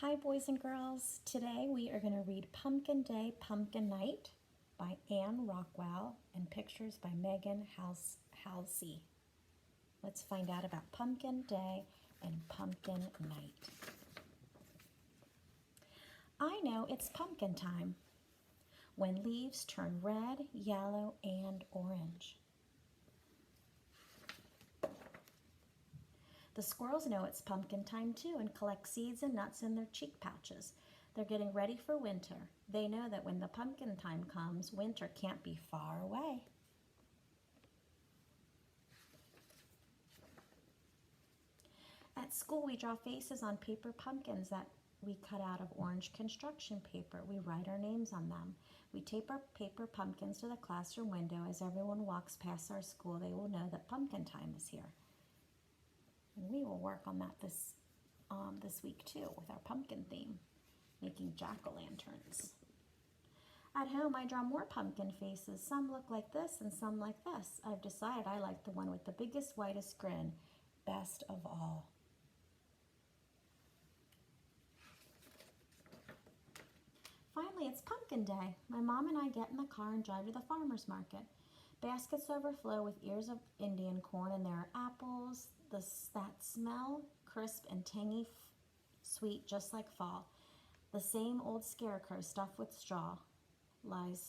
Hi, boys and girls. Today we are going to read Pumpkin Day, Pumpkin Night by Anne Rockwell and pictures by Megan Halsey. Let's find out about Pumpkin Day and Pumpkin Night. I know it's pumpkin time when leaves turn red, yellow, and orange. The squirrels know it's pumpkin time too and collect seeds and nuts in their cheek pouches. They're getting ready for winter. They know that when the pumpkin time comes, winter can't be far away. At school, we draw faces on paper pumpkins that we cut out of orange construction paper. We write our names on them. We tape our paper pumpkins to the classroom window. As everyone walks past our school, they will know that pumpkin time is here. And we will work on that this week too with our pumpkin theme, making jack-o'-lanterns. At home, I draw more pumpkin faces. Some look like this and some like this. I've decided I like the one with the biggest, whitest grin, best of all. Finally, it's pumpkin day. My mom and I get in the car and drive to the farmer's market. Baskets overflow with ears of Indian corn, and there are apples that smell crisp and tangy sweet just like fall. The same old scarecrow stuffed with straw lies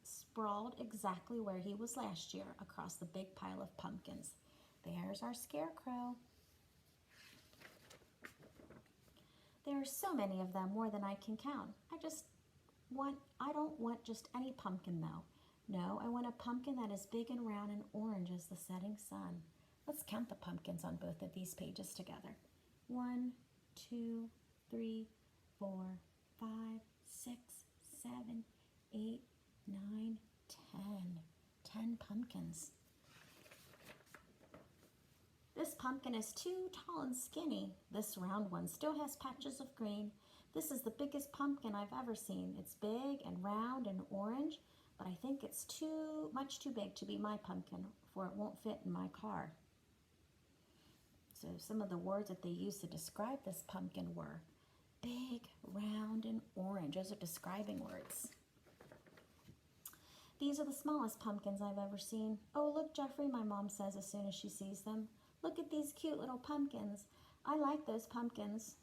sprawled exactly where he was last year across the big pile of pumpkins. There's our scarecrow. There are so many of them, more than I can count. I don't want just any pumpkin though. No, I want a pumpkin that is big and round and orange as the setting sun. Let's count the pumpkins on both of these pages together. 1, 2, 3, 4, 5, 6, 7, 8, 9, 10. 10 pumpkins. This pumpkin is too tall and skinny. This round one still has patches of green. This is the biggest pumpkin I've ever seen. It's big and round and orange, but I think it's much too big to be my pumpkin, for it won't fit in my car. So some of the words that they used to describe this pumpkin were big, round, and orange. Those are describing words. These are the smallest pumpkins I've ever seen. Oh, look, Jeffrey, my mom says as soon as she sees them. Look at these cute little pumpkins. I like those pumpkins.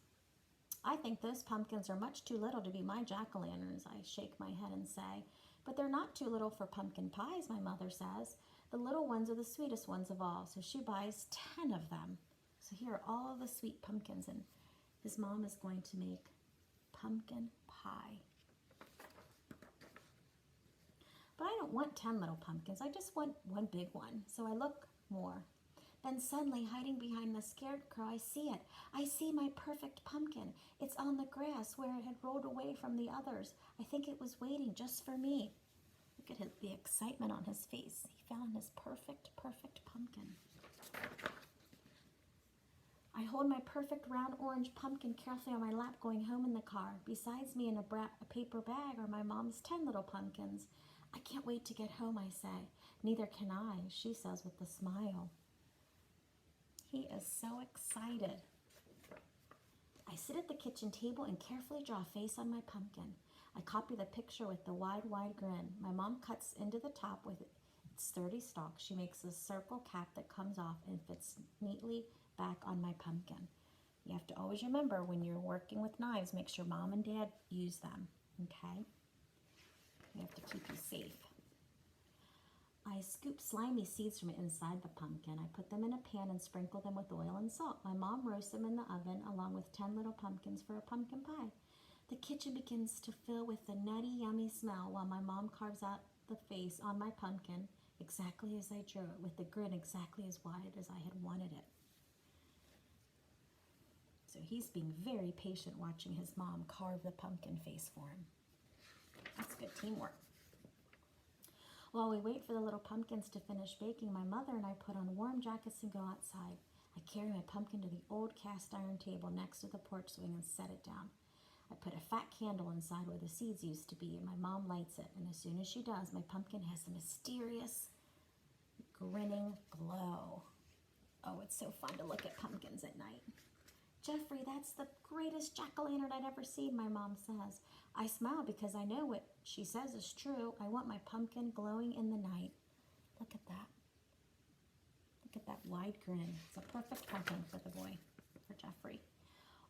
I think those pumpkins are much too little to be my jack-o'-lanterns, I shake my head and say. But they're not too little for pumpkin pies, my mother says. The little ones are the sweetest ones of all, so she buys 10 of them. So here are all of the sweet pumpkins, and his mom is going to make pumpkin pie. But I don't want 10 little pumpkins. I just want one big one, so I look more. Then suddenly, hiding behind the scarecrow, I see it. I see my perfect pumpkin. It's on the grass where it had rolled away from the others. I think it was waiting just for me. Look at the excitement on his face. He found his perfect pumpkin. I hold my perfect round orange pumpkin carefully on my lap going home in the car. Besides me in a paper bag are my mom's 10 little pumpkins. I can't wait to get home, I say. Neither can I, she says with a smile. He is so excited. I sit at the kitchen table and carefully draw a face on my pumpkin. I copy the picture with the wide grin. My mom cuts into the top with its sturdy stalk. She makes a circle cap that comes off and fits neatly back on my pumpkin. You have to always remember when you're working with knives, make sure mom and dad use them, okay? You have to keep you safe. I scoop slimy seeds from inside the pumpkin. I put them in a pan and sprinkle them with oil and salt. My mom roasts them in the oven along with 10 little pumpkins for a pumpkin pie. The kitchen begins to fill with the nutty, yummy smell while my mom carves out the face on my pumpkin exactly as I drew it, with the grin exactly as wide as I had wanted it. So he's being very patient watching his mom carve the pumpkin face for him. That's good teamwork. While we wait for the little pumpkins to finish baking, my mother and I put on warm jackets and go outside. I carry my pumpkin to the old cast iron table next to the porch swing and set it down. I put a fat candle inside where the seeds used to be, and my mom lights it. And as soon as she does, my pumpkin has a mysterious, grinning glow. Oh, it's so fun to look at pumpkins at night. Jeffrey, that's the greatest jack-o'-lantern I'd ever seen, my mom says. I smile because I know what she says is true. I want my pumpkin glowing in the night. Look at that. Look at that wide grin. It's a perfect pumpkin for the boy, for Jeffrey.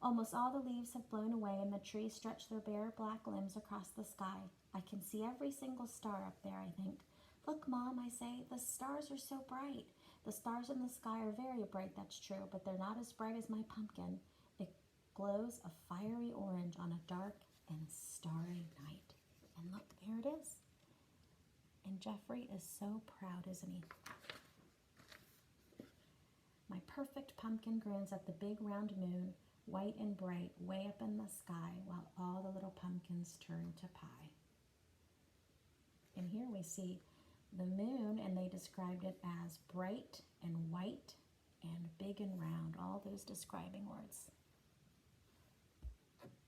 Almost all the leaves have blown away and the trees stretch their bare black limbs across the sky. I can see every single star up there, I think. Look, Mom, I say, the stars are so bright. The stars in the sky are very bright, that's true, but they're not as bright as my pumpkin. It glows a fiery orange on a dark and starry night. And look, there it is. And Jeffrey is so proud, isn't he? My perfect pumpkin grins at the big round moon, white and bright, way up in the sky, while all the little pumpkins turn to pie. And here we see the moon, and they described it as bright and white and big and round, all those describing words.